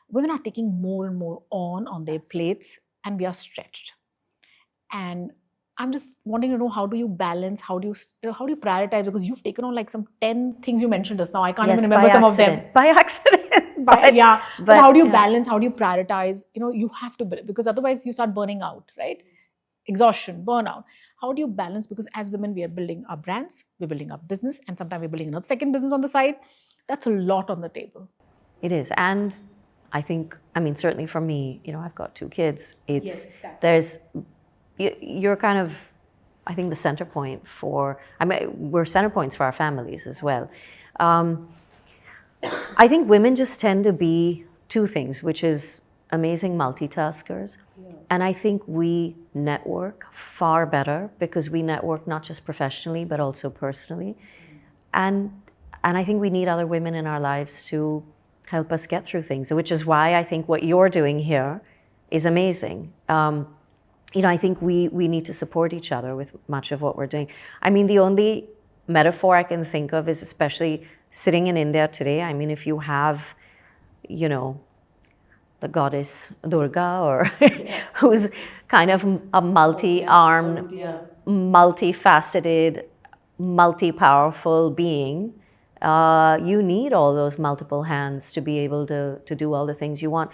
Women are taking more and more on their plates, and we are stretched. And I'm just wanting to know, how do you balance, how do you prioritize? Because you've taken on like some 10 things you mentioned just now. I can't even remember some of them. By accident. But how do you balance? How do you prioritize? You have to, because otherwise you start burning out, right? Exhaustion, burnout. How do you balance? Because as women, we are building our brands, we're building our business, and sometimes we're building another second business on the side. That's a lot on the table. It is. And I think, certainly for me, I've got 2 kids. You're kind of, I think, the center point we're center points for our families as well. I think women just tend to be 2 things, which is amazing multitaskers. And I think we network far better because we network not just professionally, but also personally. And I think we need other women in our lives to help us get through things, which is why I think what you're doing here is amazing. I think we need to support each other with much of what we're doing. The only metaphor I can think of is, especially sitting in India today, if you have, the goddess Durga, or who's kind of a multi-armed, multifaceted, multi-powerful being, you need all those multiple hands to be able to do all the things you want.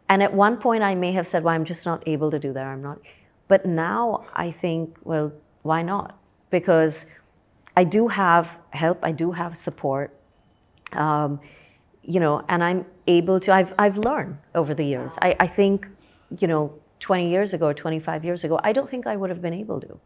And at one point I may have said, well, I'm just not able to do that, I'm not. But now I think, well, why not? Because I do have help, I do have support, and I'm able to, I've learned over the years. I think, 20 years ago or 25 years ago, I don't think I would have been able to.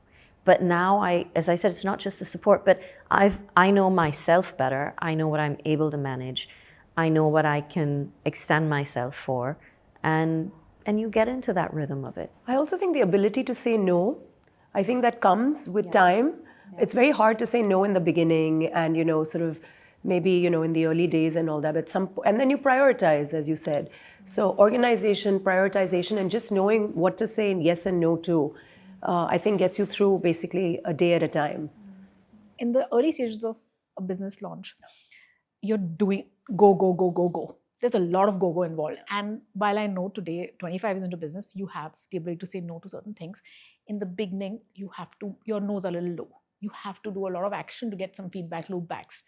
But now as I said, it's not just the support, but I know myself better. I know what I'm able to manage. I know what I can extend myself for. And you get into that rhythm of it. I also think the ability to say no, I think that comes with time. It's very hard to say no in the beginning and, sort of maybe, in the early days and all that. But and then you prioritize, as you said. So organization, prioritization, and just knowing what to say yes and no to, I think gets you through basically a day at a time. In the early stages of a business launch, you're doing go. There's a lot of go involved. And while I know today, 25 years into business, you have the ability to say no to certain things. In the beginning, your no's are a little low. You have to do a lot of action to get some feedback, loop backs.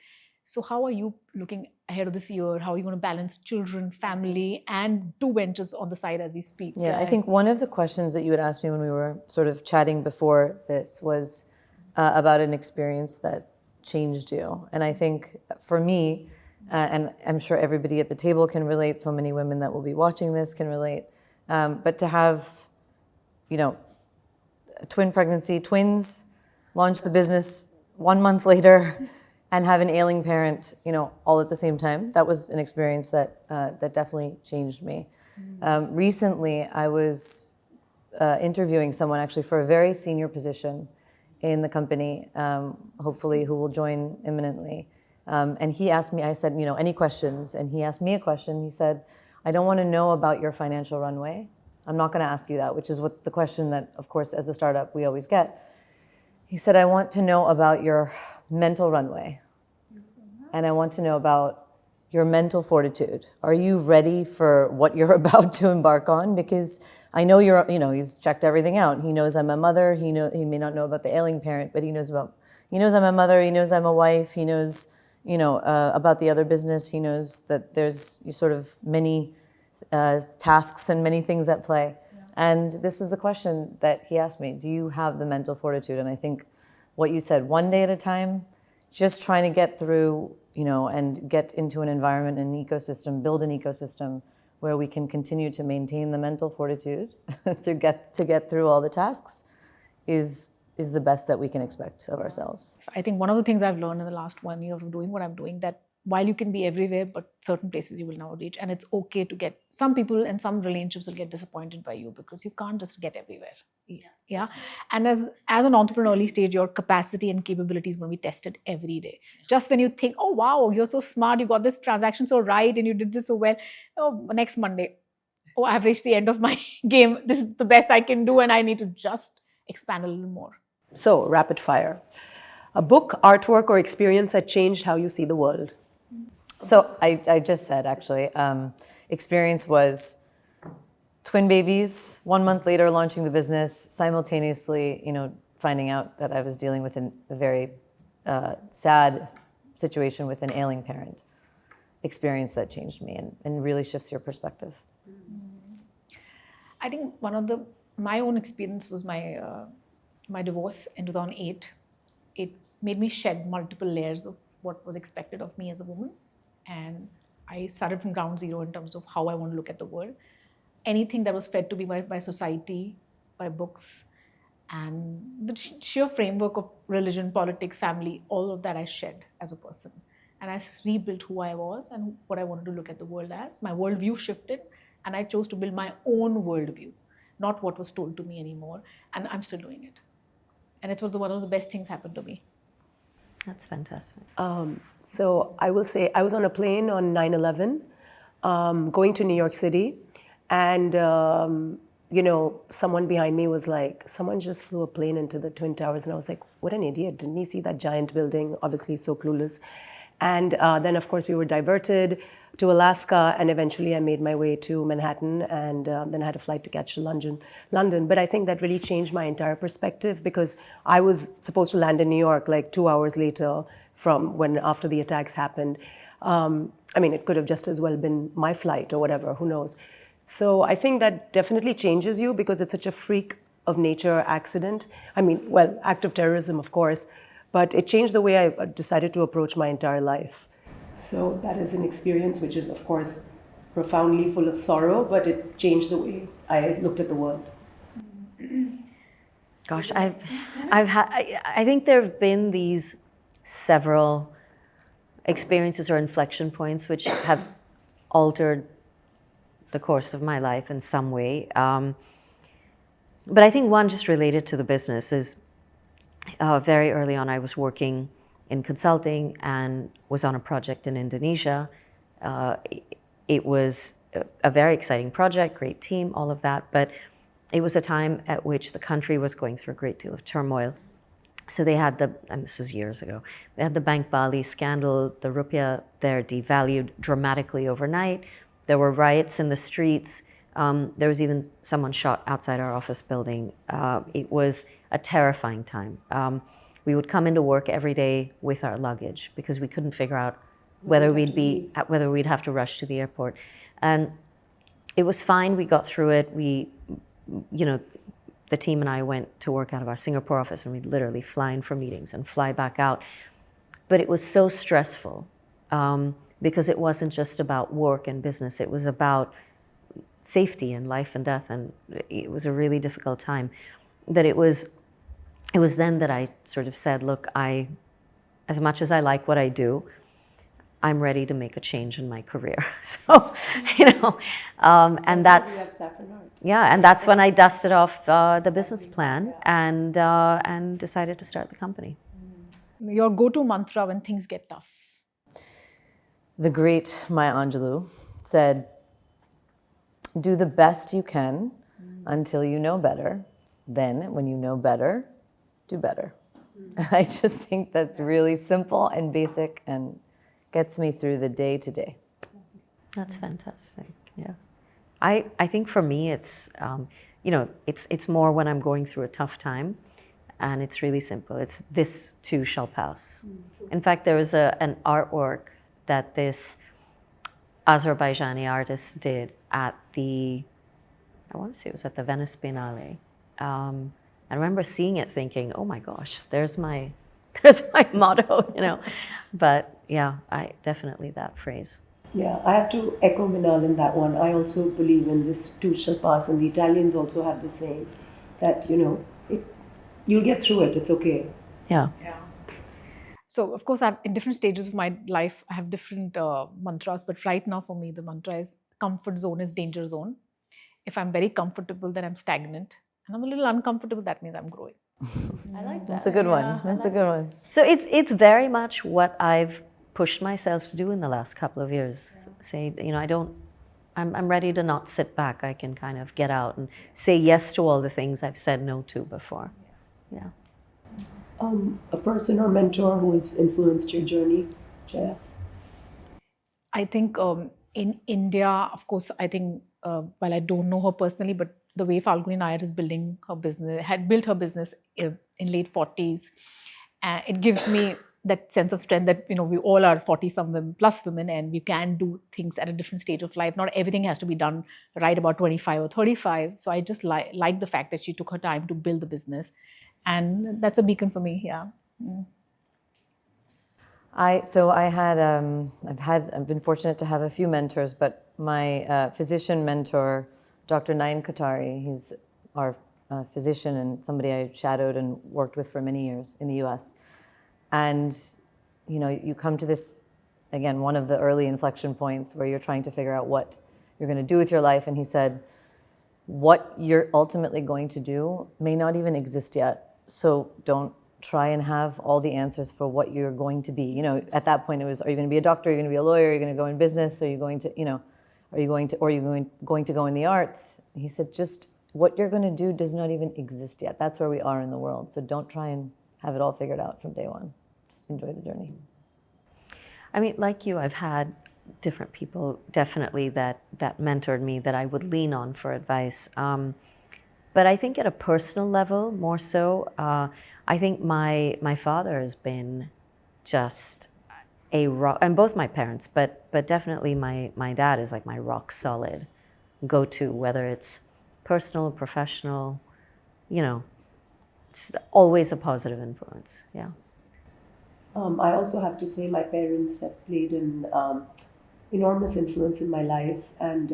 So how are you looking ahead of this year? How are you going to balance children, family, and 2 ventures on the side as we speak? Yeah, I think one of the questions that you had asked me when we were sort of chatting before this was about an experience that changed you. And I think for me, and I'm sure everybody at the table can relate, so many women that will be watching this can relate, but to have, a twin pregnancy, twins, launch the business 1 month later, and have an ailing parent, all at the same time. That was an experience that definitely changed me. Recently, I was interviewing someone actually for a very senior position in the company, hopefully who will join imminently. And he asked me, I said, any questions? And he asked me a question. He said, I don't want to know about your financial runway. I'm not going to ask you that, which is what the question that, of course, as a startup, we always get. He said, I want to know about your mental runway. And I want to know about your mental fortitude. Are you ready for what you're about to embark on? Because I know he's checked everything out. He knows I'm a mother. He may not know about the ailing parent, but he knows I'm a mother. He knows I'm a wife. He knows, about the other business. He knows that there's sort of many tasks and many things at play. Yeah. And this was the question that he asked me, do you have the mental fortitude? And I think what you said, one day at a time, just trying to get through, and get into an environment, an ecosystem, build an ecosystem where we can continue to maintain the mental fortitude to get through all the tasks is the best that we can expect of ourselves. I think one of the things I've learned in the last 1 year of doing what I'm doing, that while you can be everywhere, but certain places you will never reach. And it's okay to get, some people and some relationships will get disappointed by you because you can't just get everywhere. Yeah. And as an entrepreneur early stage, your capacity and capabilities will be tested every day. Just when you think, oh, wow, you're so smart, you got this transaction so right, and you did this so well. Oh, next Monday, oh, I've reached the end of my game. This is the best I can do, and I need to just expand a little more. So, rapid fire. A book, artwork, or experience that changed how you see the world? So I just said, actually, experience was twin babies, 1 month later launching the business, simultaneously, finding out that I was dealing with a very sad situation with an ailing parent. Experience that changed me and really shifts your perspective. I think my own experience was my divorce in 2008. It made me shed multiple layers of what was expected of me as a woman. And I started from ground zero in terms of how I want to look at the world. Anything that was fed to me by society, by books, and the sheer framework of religion, politics, family, all of that I shed as a person. And I rebuilt who I was and what I wanted to look at the world as. My worldview shifted, and I chose to build my own worldview, not what was told to me anymore. And I'm still doing it. And it was one of the best things happened to me. That's fantastic. So I will say I was on a plane on 9/11, going to New York City, and someone behind me was like, someone just flew a plane into the Twin Towers, and I was like, what an idiot! Didn't he see that giant building? Obviously, so clueless. And then, of course, we were diverted to Alaska, and eventually I made my way to Manhattan, and then I had a flight to catch to London. But I think that really changed my entire perspective, because I was supposed to land in New York like 2 hours later from after the attacks happened. It could have just as well been my flight or whatever, who knows. So I think that definitely changes you, because it's such a freak of nature accident. Act of terrorism, of course, but it changed the way I decided to approach my entire life. So that is an experience which is, of course, profoundly full of sorrow, but it changed the way I looked at the world. Gosh, I think there have been these several experiences or inflection points which have altered the course of my life in some way. But I think one just related to the business is very early on I was working in consulting and was on a project in Indonesia. It was a very exciting project, great team, all of that, but it was a time at which the country was going through a great deal of turmoil. So they had and this was years ago, they had the Bank Bali scandal, the rupiah there devalued dramatically overnight. There were riots in the streets. There was even someone shot outside our office building. It was a terrifying time. We would come into work every day with our luggage because we couldn't figure out whether we'd have to rush to the airport. And it was fine. We got through it. The team and I went to work out of our Singapore office, and we'd literally fly in for meetings and fly back out. But it was so stressful because it wasn't just about work and business. It was about safety and life and death, and it was a really difficult time. That it was then that I sort of said, look, as much as I like what I do, I'm ready to make a change in my career. So, and that's when I dusted off the business plan and decided to start the company. Your go-to mantra when things get tough? The great Maya Angelou said, do the best you can until you know better. Then, when you know better, do better. I just think that's really simple and basic and gets me through the day to day. That's fantastic. Yeah. I think for me, it's, it's more when I'm going through a tough time, and it's really simple. It's this too shall pass. In fact, there was an artwork that this Azerbaijani artist did at I want to say it was at the Venice Biennale. I remember seeing it thinking, oh my gosh, there's my motto, But yeah, definitely that phrase. Yeah, I have to echo Minal in that one. I also believe in this too shall pass, and the Italians also have the saying that, you'll get through it, it's okay. Yeah. So, of course, in different stages of my life, I have different mantras. But right now, for me, the mantra is comfort zone is danger zone. If I'm very comfortable, then I'm stagnant. And I'm a little uncomfortable, that means I'm growing. I like that. That's a good one. That's a good one. So it's very much what I've pushed myself to do in the last couple of years. Say, I'm ready to not sit back. I can kind of get out and say yes to all the things I've said no to before. Yeah. A person or mentor who has influenced your journey, Jaya? I think in India, of course, I think, while I don't know her personally, but the way Falguni Nair is building her business, had built her business in late 40s, it gives me that sense of strength that, we all are 40-some plus women, and we can do things at a different stage of life. Not everything has to be done right about 25 or 35. So I just like the fact that she took her time to build the business. And that's a beacon for me, yeah. I've been fortunate to have a few mentors, but my physician mentor, Dr. Nain Qatari, he's our physician and somebody I shadowed and worked with for many years in the US. And, you come to this, again, one of the early inflection points where you're trying to figure out what you're going to do with your life. And he said, what you're ultimately going to do may not even exist yet. So don't try and have all the answers for what you're going to be. At that point it was, are you going to be a doctor? Are you going to be a lawyer? Are you going to go in business? Are you going to, are you going to go in the arts? He said, just what you're going to do does not even exist yet. That's where we are in the world. So don't try and have it all figured out from day one. Just enjoy the journey. I mean, like you, I've had different people definitely that mentored me that I would lean on for advice. But I think at a personal level, more so, I think my father has been just a rock, and both my parents, but definitely my dad is like my rock solid go-to, whether it's personal, professional, it's always a positive influence, yeah. I also have to say my parents have played an enormous influence in my life, and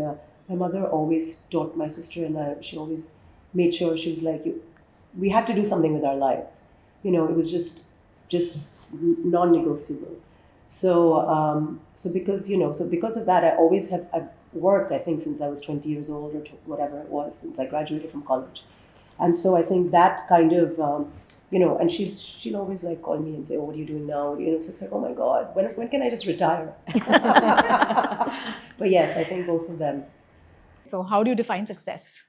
my mother always taught my sister and I, she always made sure, she was like, we had to do something with our lives. It was just non-negotiable. So because of that, I've worked, I think, since I was 20 years old or whatever it was, since I graduated from college. And so I think that kind of, and she'll always like call me and say, oh, what are you doing now? So it's like, oh my God, when can I just retire? But yes, I think both of them. So how do you define success?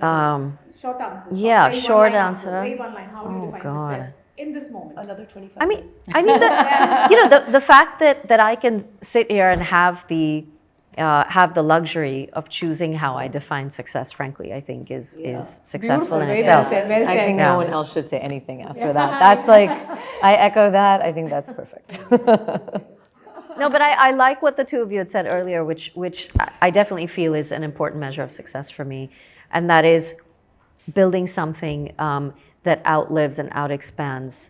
Short answer. Yeah, short answer. Very one line. How do you define success in this moment? Another 25 I mean, years. the fact that I can sit here and have the luxury of choosing how I define success, frankly, I think is successful in Very itself. well said, very I think said. no one else should say anything after that. That's like, I echo that. I think that's perfect. No, but I like what the two of you had said earlier, which I definitely feel is an important measure of success for me, and that is building something that outlives and outexpands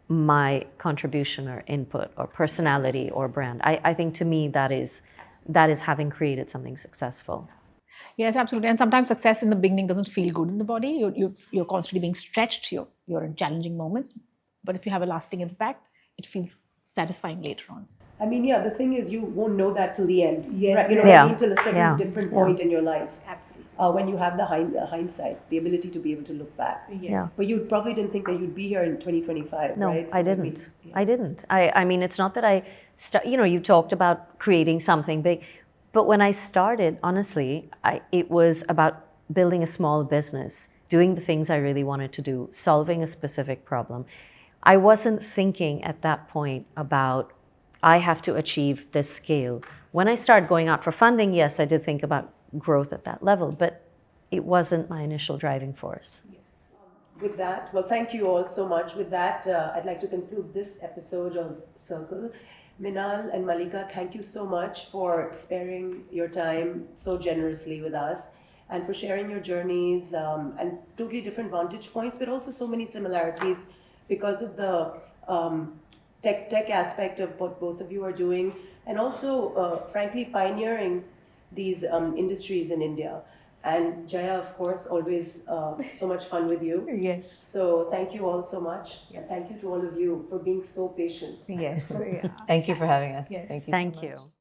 my contribution or input or personality or brand. I think to me that is having created something successful. Yes, absolutely. And sometimes success in the beginning doesn't feel good in the body. You're constantly being stretched. You're in challenging moments. But if you have a lasting impact, it feels satisfying later on. I mean, yeah, the thing is, you won't know that till the end. Yes. Right? You know what I mean? Till a certain different point in your life. Absolutely. When you have the hindsight, the ability to be able to look back. Yes. Yeah. But you probably didn't think that you'd be here in 2025, No, right? I didn't. I didn't. I mean, it's not that you talked about creating something big, But when I started, honestly, it was about building a small business, doing the things I really wanted to do, solving a specific problem. I wasn't thinking at that point about, I have to achieve this scale. When I started going out for funding, yes, I did think about growth at that level, but it wasn't my initial driving force. With that, well, thank you all so much. With that, I'd like to conclude this episode of Circle. Minal and Malika, thank you so much for sparing your time so generously with us and for sharing your journeys and totally different vantage points, but also so many similarities because of the tech aspect of what both of you are doing, and also, frankly, pioneering these industries in India. And Jaya, of course, always so much fun with you. Yes. So thank you all so much. And thank you to all of you for being so patient. Yes. Thank you for having us. Yes. Thank you. Thank so much. you.